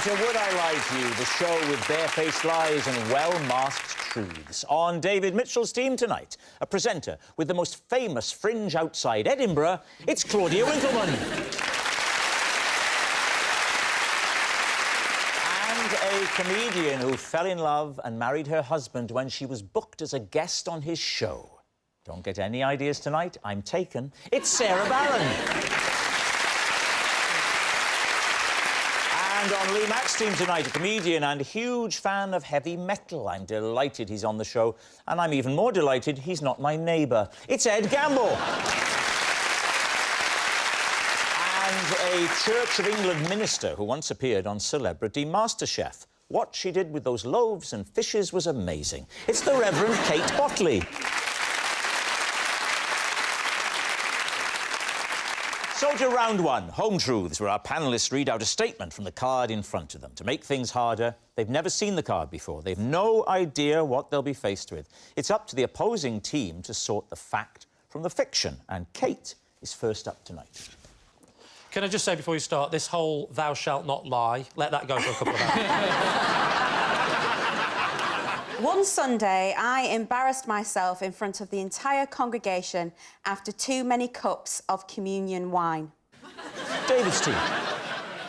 Welcome to Would I Lie to You, the show with barefaced lies and well-masked truths. On David Mitchell's team tonight, a presenter with the most famous fringe outside Edinburgh, it's Claudia Winkleman. And a comedian who fell in love and married her husband when she was booked as a guest on his show. Don't get any ideas tonight, I'm taken. It's Sara Barron. And on Lee Mack's team tonight, a comedian and a huge fan of heavy metal. I'm delighted he's on the show, and I'm even more delighted he's not my neighbour. It's Ed Gamble. And a Church of England minister who once appeared on Celebrity MasterChef. What she did with those loaves and fishes was amazing. It's the Reverend Kate Bottley. So to round one, Home Truths, where our panellists read out a statement from the card in front of them. To make things harder, they've never seen the card before. They've no idea what they'll be faced with. It's up to the opposing team to sort the fact from the fiction. And Kate is first up tonight. Can I just say before you start, this whole thou shalt not lie, let that go for a couple of hours. One Sunday, I embarrassed myself in front of the entire congregation after too many cups of communion wine. David's team.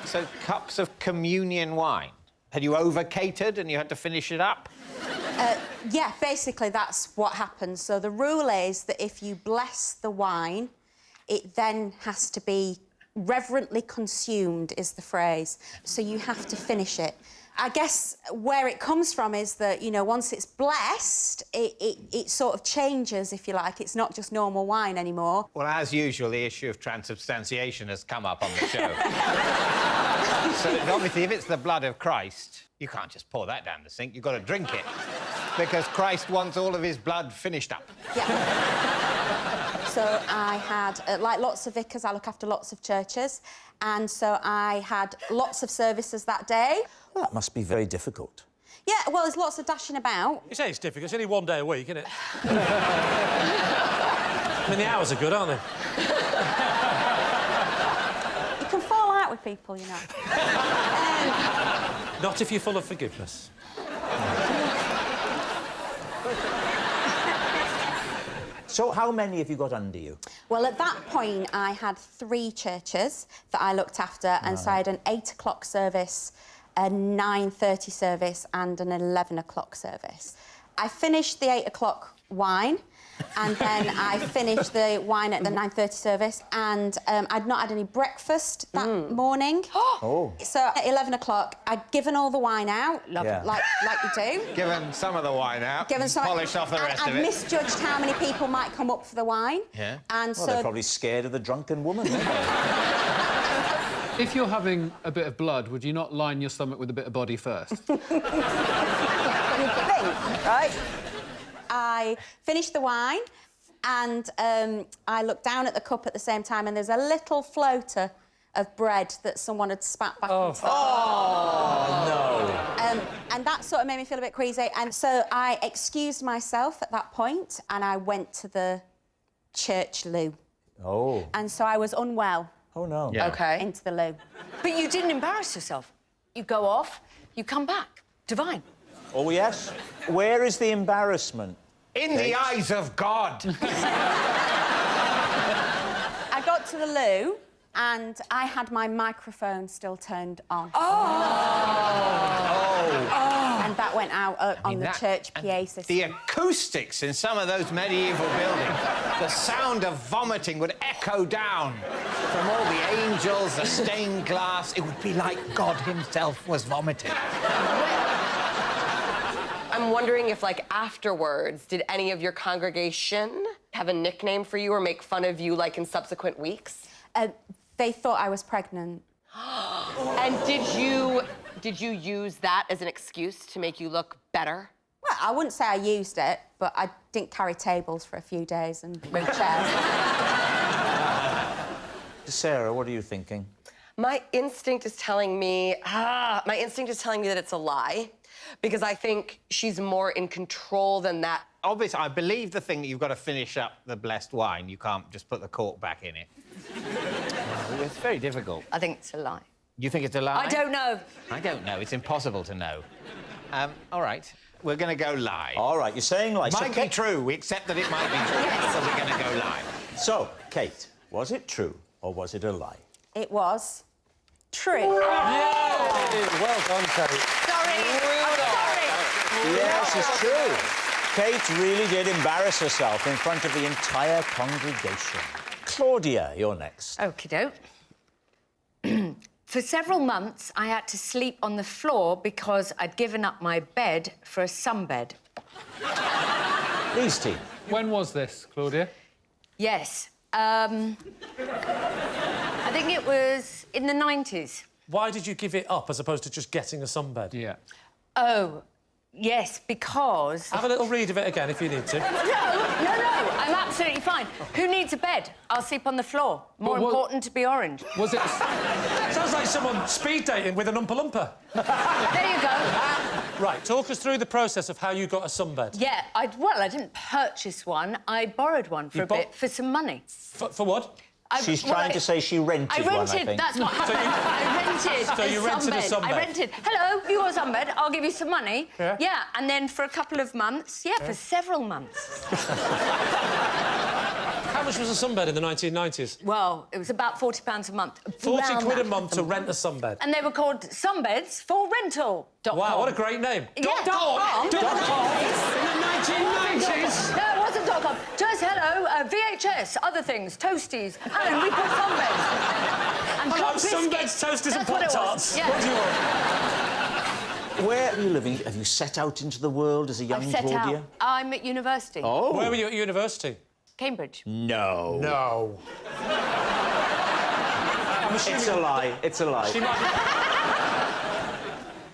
So, cups of communion wine. Had you over-catered and you had to finish it up? Yeah, basically that's what happens. So the rule is that if you bless the wine, it then has to be reverently consumed, is the phrase. So you have to finish it. I guess where it comes from is that, you know, once it's blessed, it sort of changes, if you like. It's not just normal wine anymore. Well, as usual, the issue of transubstantiation has come up on the show. So, obviously, if it's the blood of Christ, you can't just pour that down the sink. You've got to drink it. Because Christ wants all of his blood finished up. Yeah. So I had, like lots of vicars, I look after lots of churches, and so I had lots of services that day. Well, that must be very difficult. Yeah, well, there's lots of dashing about. You say it's difficult, it's only one day a week, isn't it? I mean, the hours are good, aren't they? You can fall out with people, you know. Not if you're full of forgiveness. So how many have you got under you? Well, at that point, I had 3 churches that I looked after, and so I had an 8 o'clock service, a 9:30 service and an 11 o'clock service. I finished the 8 o'clock wine, and then I finished the wine at the 9:30 service, and I'd not had any breakfast that morning. Oh. So at 11 o'clock, I'd given all the wine out, Yeah. like you do. Given some of the wine out, polished off the rest of I'd it. misjudged how many people might come up for the wine. Yeah. And Well, so they're probably scared of the drunken woman, aren't they? If you're having a bit of blood, would you not line your stomach with a bit of body first? You'd think, right? I finished the wine, and I looked down at the cup at the same time, and there's a little floater of bread that someone had spat back into. Oh, no. And that sort of made me feel a bit queasy, and so I excused myself at that point, and I went to the church loo. Oh. And so I was unwell. Oh, no. Yeah. OK. Into the loo. But you didn't embarrass yourself. You go off, you come back. Divine. Oh, yes? Where is the embarrassment? In the eyes of God! I got to the loo, and I had my microphone still turned on. And that went out on the church PA system. The acoustics in some of those medieval buildings, the sound of vomiting would echo down from all the angels, the stained glass. It would be like God himself was vomiting. I'm wondering if, like, afterwards, did any of your congregation have a nickname for you or make fun of you, like, in subsequent weeks? They thought I was pregnant. And did you use that as an excuse to make you look better? Well, I wouldn't say I used it, but I didn't carry tables for a few days and move chairs. Sarah, what are you thinking? My instinct is telling me that it's a lie, because I think she's more in control than that. Obviously, I believe the thing that you've got to finish up the blessed wine. You can't just put the cork back in it. It's very difficult. I think it's a lie. You think it's a lie? I don't know. I don't know. It's impossible to know. All right. We're going to go lie. All right, you're saying lie. Might be true. We accept that it might be true. So we're going to go lie. So, Kate, was it true or was it a lie? It was true. Well done, Kate. Sorry. I'm sorry. Yes, it's true. Kate really did embarrass herself in front of the entire congregation. Claudia, you're next. Okie doke. For several months, I had to sleep on the floor because I'd given up my bed for a sunbed. Lee's team. When was this, Claudia? Yes. I think it was in the 90s. Why did you give it up as opposed to just getting a sunbed? Yeah. Oh, yes, because... Have a little read of it again if you need to. No, I'm absolutely fine. Who needs a bed? I'll sleep on the floor. More But what- important to be orange. Was it... Sounds like someone speed dating with an Oompa Loompa. There you go. Right, talk us through the process of how you got a sunbed. Yeah, I didn't purchase one. I borrowed one for You a bit for some money. For what? She's trying to say she rented one, I think. That's what happened. I rented So you rented a sunbed? I rented. Hello, you want a sunbed? I'll give you some money. Yeah? Yeah, and then for a couple of months, for several months. How much was a sunbed in the 1990s? Well, it was about £40 a month. 40 Around quid a that. month to rent a sunbed. And they were called sunbeds for rental. Wow, what a great name. Yeah, .com. .com. In the 1990s. No, it wasn't .com. Just hello, VHS, other things, toasties, and we put sunbeds. And Hello, hot biscuits. sunbeds, toasties and That's what it was. Pop-Tarts. Yeah. What do you want? Where are you living? Have you set out into the world as a young I've set Claudia? out. I'm at university. Oh. Where were you at university? Cambridge. No. No. It's a lie. It's a lie.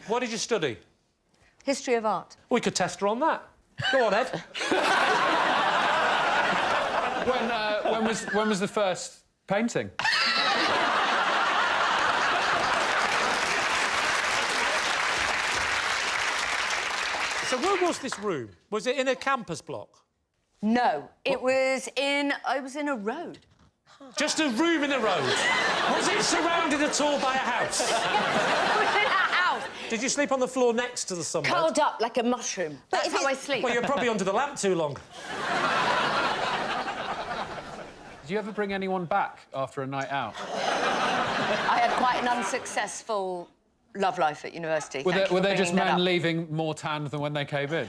What did you study? History of art. We could test her on that. Go on, Ed. When was the first painting? So where was this room? Was it in a campus block? No, it was in... I was in a road. Just a room in a road? Was it surrounded at all by a house? It was in a house. Did you sleep on the floor next to the sunbed? Curled up like a mushroom. That's how I sleep. Well, you're probably under the lamp too long. Did you ever bring anyone back after a night out? I had quite an unsuccessful love life at university. Were Thank you they for just bringing that men up. leaving more tanned than when they came in?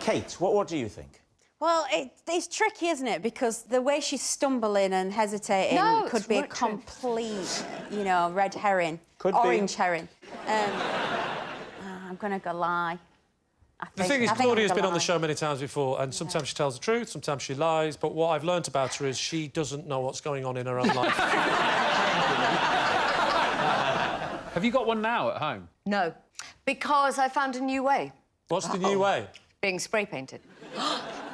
Kate, what do you think? Well, it's tricky, isn't it? Because the way she's stumbling and hesitating No, could it's be a not true. complete, red herring. Could be. Orange herring. I'm going to go lie. The thing is, I think Claudia's I'm been gonna on the lie. show many times before, and sometimes she tells the truth, sometimes she lies, but what I've learnt about her is she doesn't know what's going on in her own life. Have you got one now at home? No, because I found a new way. What's the new way? Being spray painted.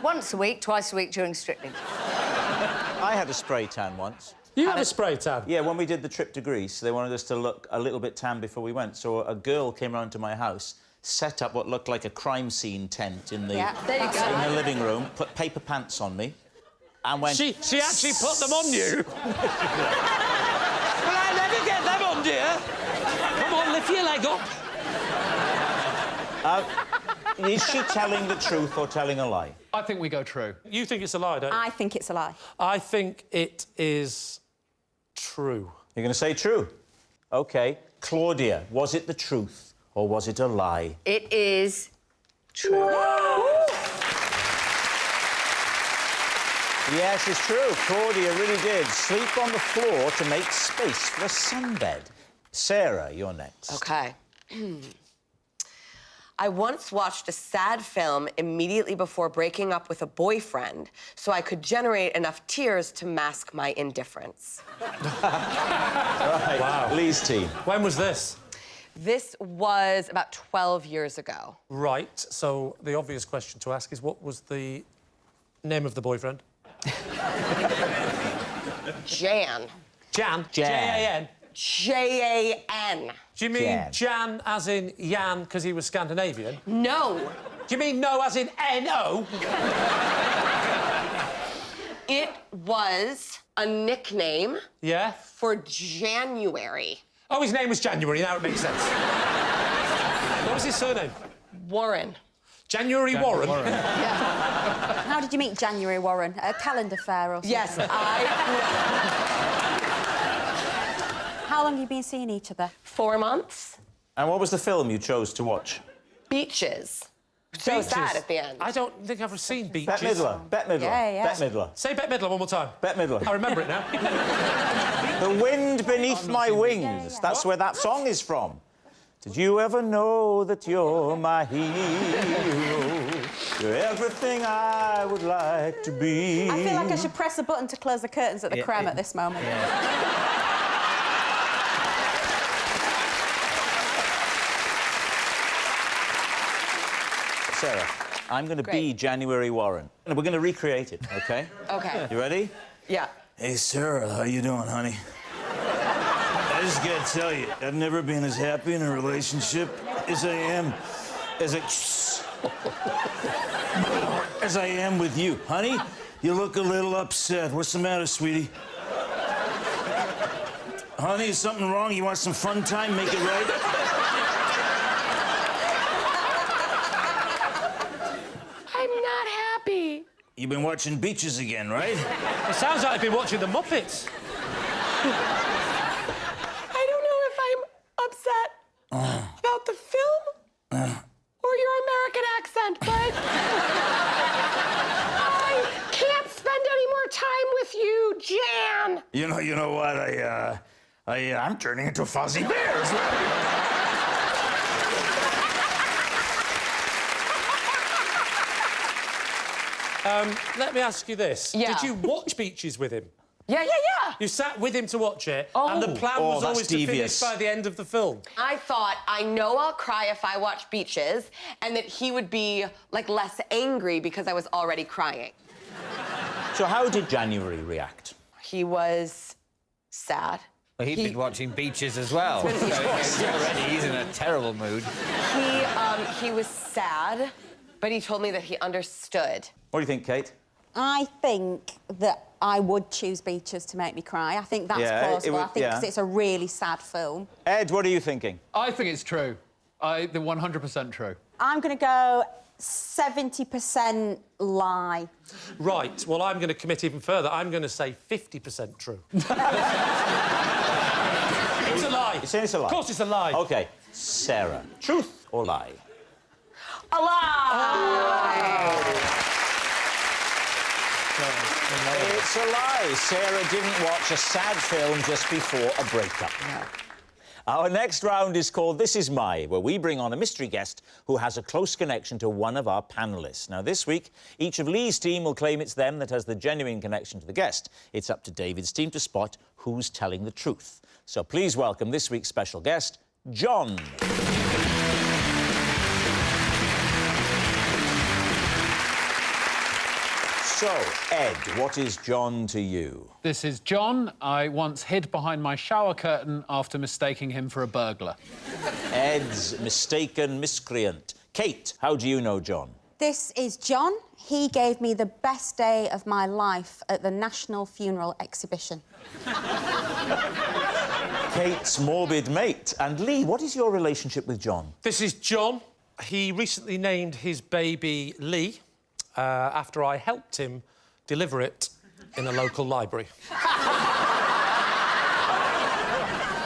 Once a week, twice a week during Strictly. I had a spray tan once. You had a spray tan? Yeah, when we did the trip to Greece, they wanted us to look a little bit tan before we went. So a girl came round to my house, set up what looked like a crime scene tent in the, There you go. in the living room, put paper pants on me, and went... She actually put them on you? Well, I never get them on, dear. Come on, lift your leg up. Is she telling the truth or telling a lie? I think we go true. You think it's a lie, don't you? I think it's a lie. I think it is true. You're going to say true? OK. Claudia, was it the truth or was it a lie? It is true. Yes, it's true. Claudia really did sleep on the floor to make space for a sunbed. Sarah, you're next. Okay. I once watched a sad film immediately before breaking up with a boyfriend so I could generate enough tears to mask my indifference. Right. Wow. Lee's team. When was this? This was about 12 years ago. Right, so the obvious question to ask is what was the name of the boyfriend? Jan. Jan? Jan. J-A-N? J-A-N. Do you mean Jan. Jan as in Jan because he was Scandinavian? No. Do you mean no as in N-O? It was a nickname Yeah? for January. Oh, his name was January. Now it makes sense. What was his surname? Warren. January Warren. How did you meet January Warren? At a calendar fair or something? Yes, How long have you been seeing each other? 4 months. And what was the film you chose to watch? Beaches. So sad at the end. I don't think I've seen Beaches. Bette Midler. Bette Midler. Yeah, yeah. Bette Midler. Say Bette Midler one more time. Bette Midler. I remember it now. The wind beneath my wings. That's where that song is from. Did you ever know that you're my hero? You're everything I would like to be. I feel like I should press a button to close the curtains at the creme at this moment. Sarah, I'm going to be January Warren. And we're going to recreate it, OK? Okay. You ready? Yeah. Hey, Sarah, how you doing, honey? I just gotta tell you, I've never been as happy in a relationship as I am with you. Honey, you look a little upset. What's the matter, sweetie? Honey, is something wrong? You want some fun time? Make it right? I'm not happy. You've been watching Beaches again, right? It sounds like I've been watching the Muppets. I don't know if I'm upset about the film or your American accent, but I can't spend any more time with you, Jan. You know what? I'm turning into Fozzie Bear as well. Let me ask you this. Yeah. Did you watch Beaches with him? Yeah. You sat with him to watch it, Oh. and the plan was that's always to devious. finish by the end of the film. I thought, I know I'll cry if I watch Beaches, and that he would be, like, less angry because I was already crying. So how did January react? He was sad. Well, he'd been watching Beaches as well. So already he's in a terrible mood. He was sad, but he told me that he understood. What do you think, Kate? I think that I would choose Beaches to make me cry. I think that's Yeah, it plausible. would- I think because it's a really sad film. Ed, what are you thinking? I think it's true. The 100% true. I'm going to go 70% lie. Right, well, I'm going to commit even further. I'm going to say 50% true. It's a lie. You're saying it's a lie? Of course it's a lie. OK, Sarah, truth or lie? A lie! It's a lie. Sarah didn't watch a sad film just before a breakup. No. Our next round is called This Is My, where we bring on a mystery guest who has a close connection to one of our panellists. Now, this week, each of Lee's team will claim it's them that has the genuine connection to the guest. It's up to David's team to spot who's telling the truth. So please welcome this week's special guest, John. So, Ed, what is John to you? This is John. I once hid behind my shower curtain after mistaking him for a burglar. Ed's mistaken miscreant. Kate, how do you know John? This is John. He gave me the best day of my life at the National Funeral Exhibition. Kate's morbid mate. And Lee, what is your relationship with John? This is John. He recently named his baby Lee after I helped him deliver it in a local library.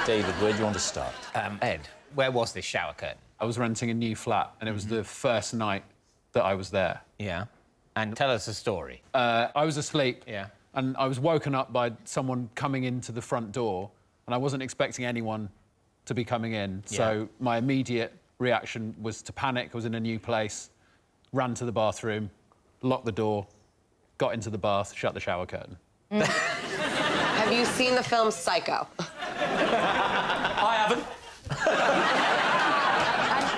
David, where do you want to start? Ed, where was this shower curtain? I was renting a new flat, and it was the first night that I was there. Yeah. And tell us a story. I was asleep. Yeah. And I was woken up by someone coming into the front door, and I wasn't expecting anyone to be coming in. Yeah. So my immediate reaction was to panic. I was in a new place, ran to the bathroom, locked the door, got into the bath, shut the shower curtain. Have you seen the film Psycho? I haven't.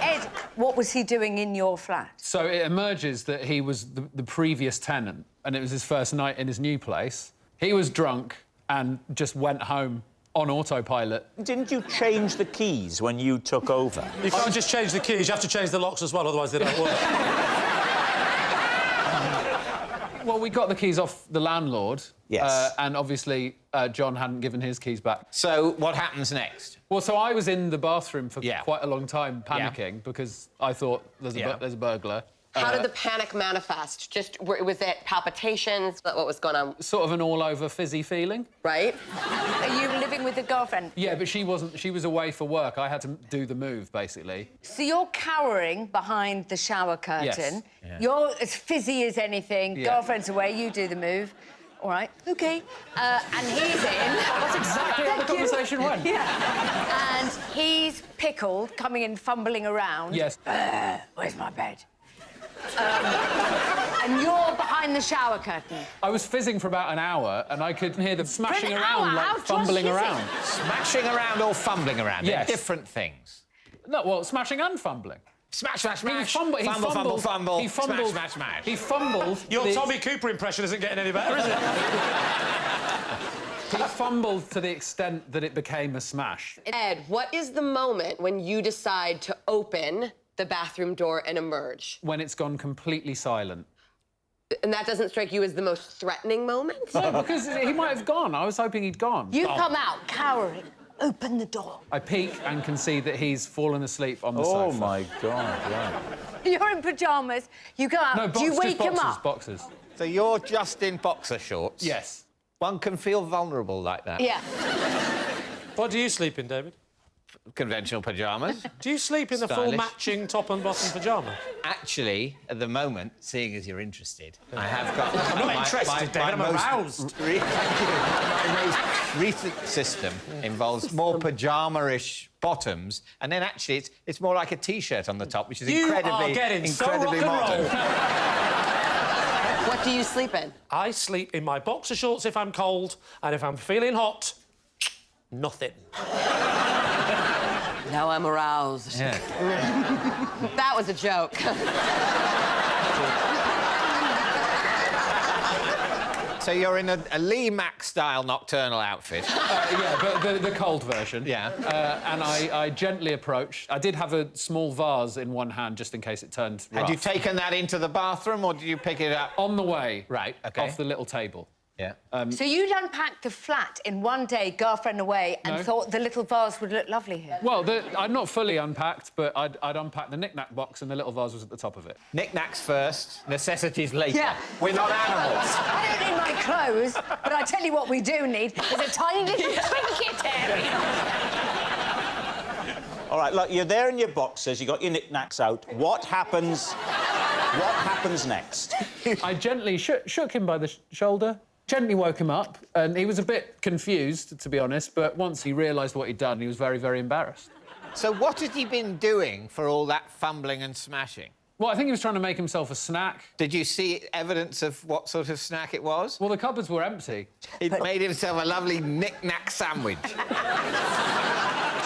And Ed, what was he doing in your flat? So it emerges that he was the previous tenant, and it was his first night in his new place. He was drunk and just went home on autopilot. Didn't you change the keys when you took over? You can't just change the keys, you have to change the locks as well, otherwise they don't work. Well, we got the keys off the landlord. Yes. And obviously, John hadn't given his keys back. So what happens next? Well, so I was in the bathroom for Yeah. quite a long time panicking because I thought there's a burglar. How did the panic manifest? Just, was it palpitations? What was going on? Sort of an all-over fizzy feeling. Right? Are you living with a girlfriend? Yeah, but she wasn't. She was away for work. I had to do the move, basically. So you're cowering behind the shower curtain. Yes. Yeah. You're as fizzy as anything. Yeah. Girlfriend's away, you do the move. All right, OK. And he's in. That's exactly how the conversation went. Yeah. And he's pickled, coming in, fumbling around. Yes. Where's my bed? And you're behind the shower curtain. I was fizzing for about an hour, and I could hear them smashing an around, hour? like How just fumbling fizzing? around. Smashing around or fumbling around? They're Yes. different things. No, well, smashing and fumbling. Smash, smash, smash. He fumbled. Fumble. He fumbled. Smash, smash, smash. He fumbled. Your the- Tommy Cooper impression isn't getting any better, is it? He fumbled to the extent that it became a smash. Ed, what is the moment when you decide to open the bathroom door and emerge? When it's gone completely silent. And that doesn't strike you as the most threatening moment? No, because he might have gone. I was hoping he'd gone. You come out cowering. Open the door. I peek and can see that he's fallen asleep on the Oh, sofa. my God, right. You're in pyjamas. You go out. No, Do you just wake him boxers, up? boxers. So you're just in boxer shorts? Yes. One can feel vulnerable like that. Yeah. What do you sleep in, David? Conventional pyjamas. Do you sleep in the full Stylish. matching top and bottom pyjama? Actually, at the moment, seeing as you're interested, I have got... I'm not interested, David, I'm aroused. My most recent system involves more pyjama-ish bottoms, and then actually it's more like a T-shirt on the top, which is You incredibly, are getting so incredibly rock and modern. roll. What do you sleep in? I sleep in my boxer shorts if I'm cold, and if I'm feeling hot, nothing. Now I'm aroused. Yeah. That was a joke. So you're in a Lee Mack-style nocturnal outfit. Yeah, but the cold version. Yeah. And I gently approached. I did have a small vase in one hand just in case it turned rough. Had you taken that into the bathroom, or did you pick it up? On the way. Right, OK. Off the little table. Yeah. So you'd unpacked the flat in one day, girlfriend away, and No. thought the little vase would look lovely here. Well, I'd not fully unpacked, but I'd unpacked the knick-knack box and the little vase was at the top of it. Knick-knacks first, necessities later. Yeah. We're not animals. I don't need my clothes, but I tell you what we do need is a tiny little trinket area. All right, look, you're there in your boxers, you got your knickknacks out. What happens next? I gently shook him by the shoulder, gently woke him up, and he was a bit confused, to be honest, but once he realised what he'd done, he was very, very embarrassed. So what had he been doing for all that fumbling and smashing? Well, I think he was trying to make himself a snack. Did you see evidence of what sort of snack it was? Well, the cupboards were empty. He'd made himself a lovely knick-knack sandwich.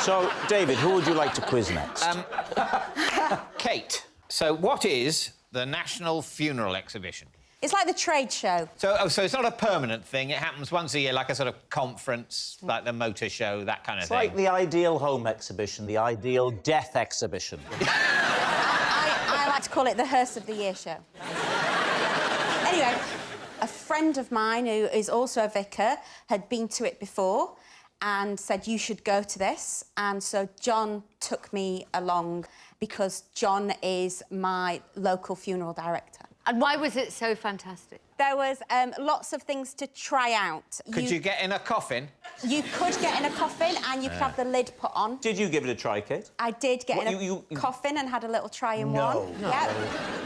So, David, who would you like to quiz next? Kate, so what is the National Funeral Exhibition? It's like the trade show. So it's not a permanent thing. It happens once a year, like a sort of conference, like the motor show, that kind of It's thing. like the ideal home exhibition, the ideal death exhibition. I like to call it the hearse of the year show. Anyway, a friend of mine who is also a vicar had been to it before and said, you should go to this. And so John took me along because John is my local funeral director. And why was it so fantastic? There was lots of things to try out. Could you get in a coffin? You could get in a coffin and you could have the lid put on. Did you give it a try, Kate? I did get What, in a you- coffin and had a little try in No. one. Yep.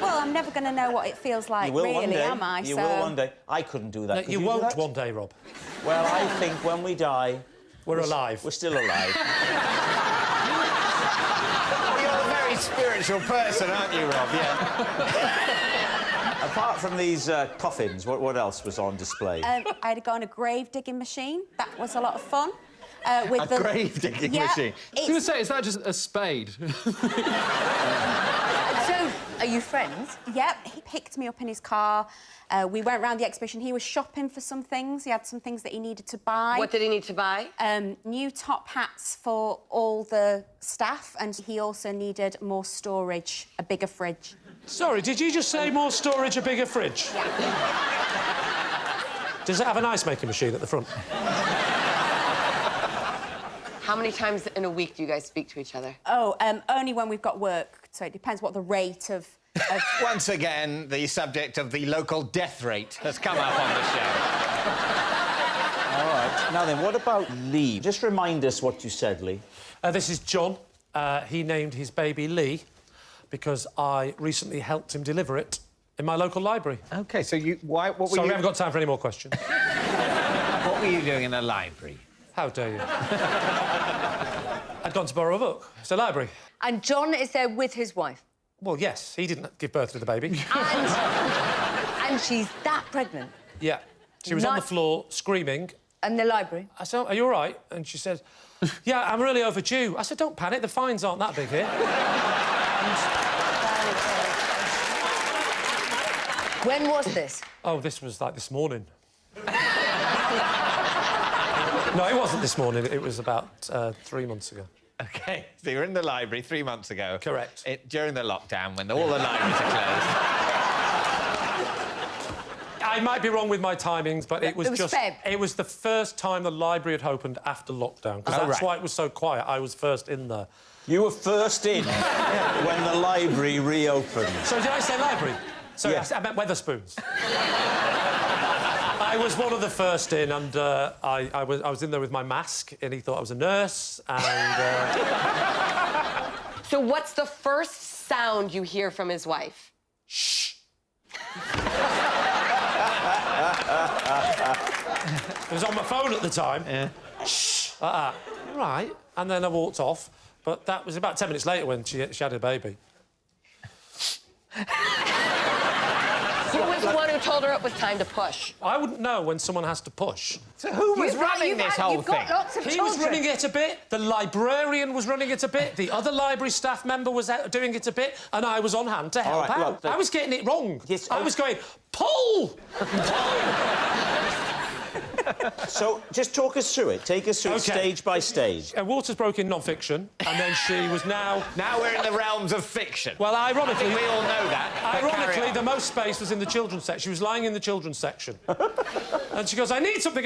Well, I'm never going to know what it feels like, You will really, one day. am I? You So- will one day. I couldn't do that. No, Could you do won't that? one day, Rob. Well, I think when we die... We're alive. We're still alive. You're a very spiritual person, aren't you, Rob? Yeah. Apart from these coffins, what else was on display? I had to go on a grave digging machine. That was a lot of fun. With A grave digging machine. I was going to say, is that just a spade? So, are you friends? Yep, he picked me up in his car. We went round the exhibition. He was shopping for some things. He had some things that he needed to buy. What did he need to buy? New top hats for all the staff, and he also needed more storage, a bigger fridge. Sorry, did you just say more storage, a bigger fridge? Yeah. Does it have an ice-making machine at the front? How many times in a week do you guys speak to each other? Oh, only when we've got work, so it depends what the rate of... Once again, the subject of the local death rate has come up on the show. All right. Now then, what about Lee? Just remind us what you said, Lee. This is John. He named his baby Lee because I recently helped him deliver it in my local library. OK, so what were Sorry, you... we haven't got time for any more questions. What were you doing in a library? How dare you? I'd gone to borrow a book. It's a library. And John is there with his wife. Well, yes, he didn't give birth to the baby. And she's that pregnant. Yeah. She was on the floor screaming. And the library. I said, are you all right? And she said, yeah, I'm really overdue. I said, don't panic, the fines aren't that big here. When was this? Oh, this was, like, this morning. No, it wasn't this morning. It was about 3 months ago. OK, so you were in the library 3 months ago. Correct. During the lockdown, when all the libraries are closed. I might be wrong with my timings, but it was just... Feb. It was the first time the library had opened after lockdown, because that's why it was so quiet. I was first in there. You were first in when the library reopened. So did I say library? Sorry, Yes. I meant Weatherspoons. I was one of the first in, and I was in there with my mask, and he thought I was a nurse, and... So what's the first sound you hear from his wife? Shh. It was on my phone at the time. Yeah. Shh. Like that. Right. And then I walked off, but that was about 10 minutes later when she had a baby. Who was the one who told her it was time to push? I wouldn't know when someone has to push. So who was running this whole You've got thing? lots of He children. was running it a bit, the librarian was running it a bit, the other library staff member was out doing it a bit, and I was on hand to help right, out. look, I was getting it wrong. Yes, I was going, pull! So, just talk us through it. Take us through it OK. stage by stage. Waters broke in non-fiction, and then she was now... Now we're in the realms of fiction. Well, ironically... I think we all know that. but carry Ironically, on. the most space was in the children's section. She was lying in the children's section. And she goes, I need something.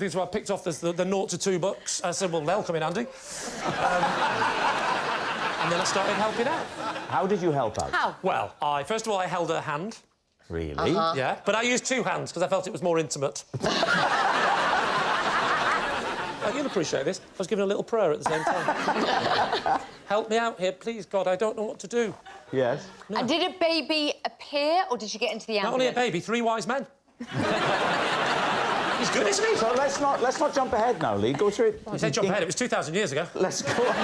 So I picked off the 0 to 2 books. I said, well, they'll come in handy. And then I started helping out. How did you help out? How? Well, first of all, I held her hand. Really? Yeah, but I used 2 hands because I felt it was more intimate. You'll appreciate this. I was giving a little prayer at the same time. Help me out here, please, God. I don't know what to do. Yes. No. And did a baby appear, or did she get into the ambulance? Not only a baby, 3 wise men. He's good, isn't he? So let's not jump ahead now, Lee. Go through it. I said jump ahead. It was 2,000 years ago. Let's go on.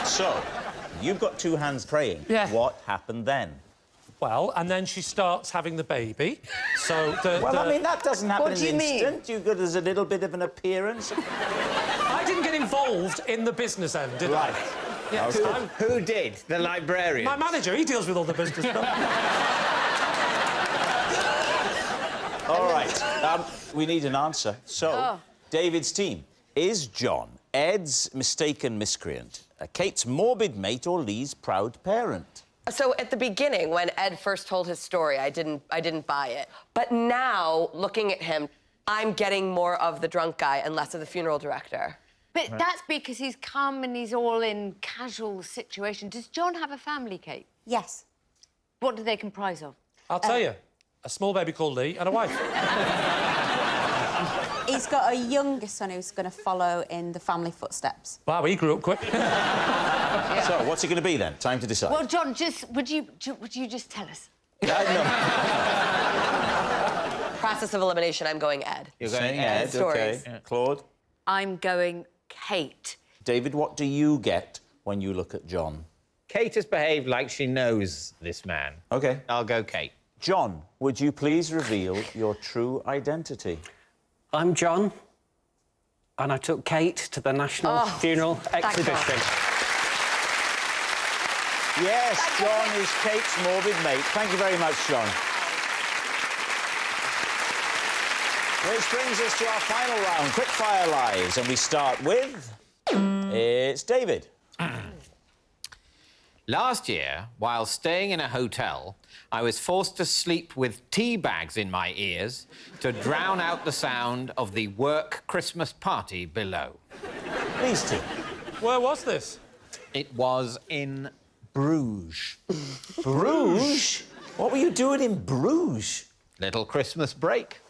So, you've got 2 hands praying. Yeah. What happened then? Well, and then she starts having the baby. So Well, I mean, that doesn't happen What in do an you mean? instant. There's a little bit of an appearance. I didn't get involved in the business end, did I? Right. Yeah, Okay. Who did? The librarian? my manager, he deals with all the business stuff. All right. We need an answer. So, David's team. Is John Ed's mistaken miscreant, Kate's morbid mate, or Lee's proud parent? So at the beginning, when Ed first told his story, I didn't buy it. But now, looking at him, I'm getting more of the drunk guy and less of the funeral director. But that's because he's come and he's all in casual situation. Does John have a family, Kate? Yes. What do they comprise of? I'll tell you. A small baby called Lee and a wife. He's got a younger son who's going to follow in the family footsteps. Wow, he grew up quick. So, what's it going to be then? Time to decide. Well, John, would you just tell us? Process of elimination, I'm going Ed. You're going Saying Ed. Ed, Stories. OK. Claude? I'm going Kate. David, what do you get when you look at John? Kate has behaved like she knows this man. OK. I'll go Kate. John, would you please reveal your true identity? I'm John, and I took Kate to the National Funeral Exhibition. Yes, John is Kate's morbid mate. Thank you very much, John. Which brings us to our final round, quickfire lies, and we start with... It's David. Last year, while staying in a hotel, I was forced to sleep with tea bags in my ears to drown out the sound of the work Christmas party below. These two. Where was this? It was in Bruges. Bruges? What were you doing in Bruges? Little Christmas break.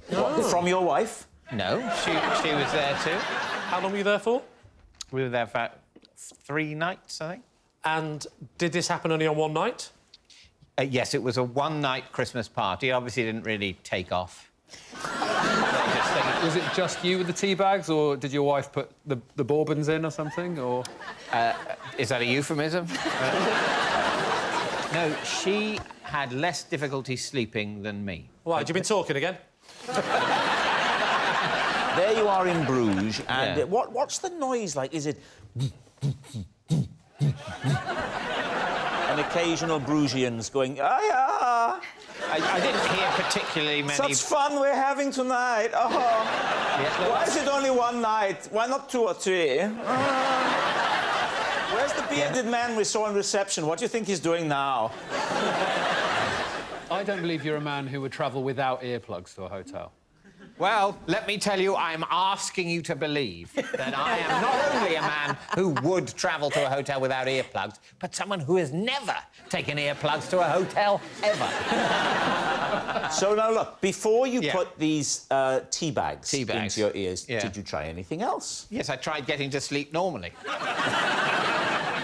What, from your wife? No, she was there too. How long were you there for? We were there for 3 nights, I think. And did this happen only on one night? Yes, it was a one-night Christmas party. Obviously, didn't really take off. Was it just you with the tea bags, or did your wife put the bourbons in or something, or...? Is that a euphemism? No, she had less difficulty sleeping than me. Why, had you been talking again? There you are in Bruges, and Yeah. what's the noise like? Is it... An occasional Brugians going, ah, I didn't hear particularly many... such fun we're having tonight. Oh. Yeah, Why is it only one night? Why not 2 or 3? Where's the bearded man we saw in reception? What do you think he's doing now? I don't believe you're a man who would travel without earplugs to a hotel. Well, let me tell you, I'm asking you to believe that I am not only a man who would travel to a hotel without earplugs, but someone who has never taken earplugs to a hotel ever. So now, look, before you put these tea bags bags into your ears, Yeah. did you try anything else? Yes, I tried getting to sleep normally.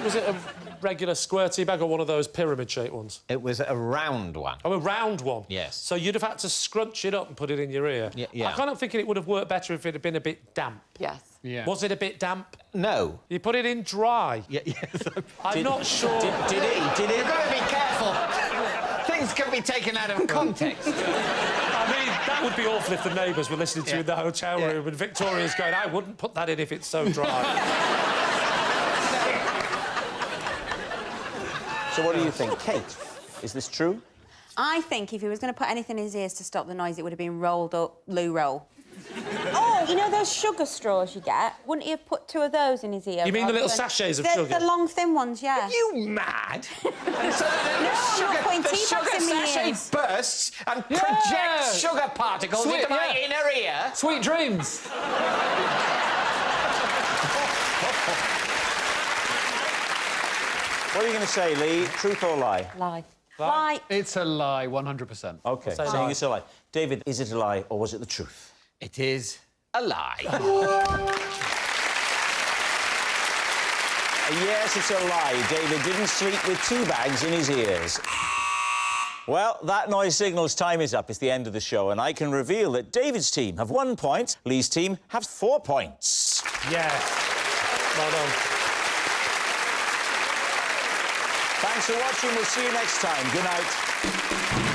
Was it a regular square tea bag or one of those pyramid-shaped ones? It was a round one. Oh, a round one? Yes. So you'd have had to scrunch it up and put it in your ear? Yeah. I'm kind of thinking it would have worked better if it had been a bit damp. Yes. Yeah. Was it a bit damp? No. You put it in dry? Yes. I'm not sure... Did it? You've got to be careful. Things can be taken out of context. I mean, that would be awful if the neighbours were listening to you in the hotel room and Victoria's going, I wouldn't put that in if it's so dry. So what do you think? Kate, is this true? I think if he was going to put anything in his ears to stop the noise, it would have been rolled up loo roll. Oh, you know those sugar straws you get? Wouldn't he have put 2 of those in his ear? You mean the little sachets of sugar? The long, thin ones, yeah. Are you mad? And so I'm not putting the tea bags sugar in my sachet ears. bursts and projects sugar particles Sweet, into my yeah. inner ear. Sweet dreams! What are you going to say, Lee? Truth or lie? Lie. Lie. It's a lie, 100%. OK, Say so lie. it's a lie. David, is it a lie or was it the truth? It is a lie. Yes, it's a lie. David didn't sleep with tea bags in his ears. Well, that noise signal's time is up. It's the end of the show, and I can reveal that David's team have 1 point, Lee's team have 4 points. Yes. Well done. Thanks for watching. We'll see you next time. Good night.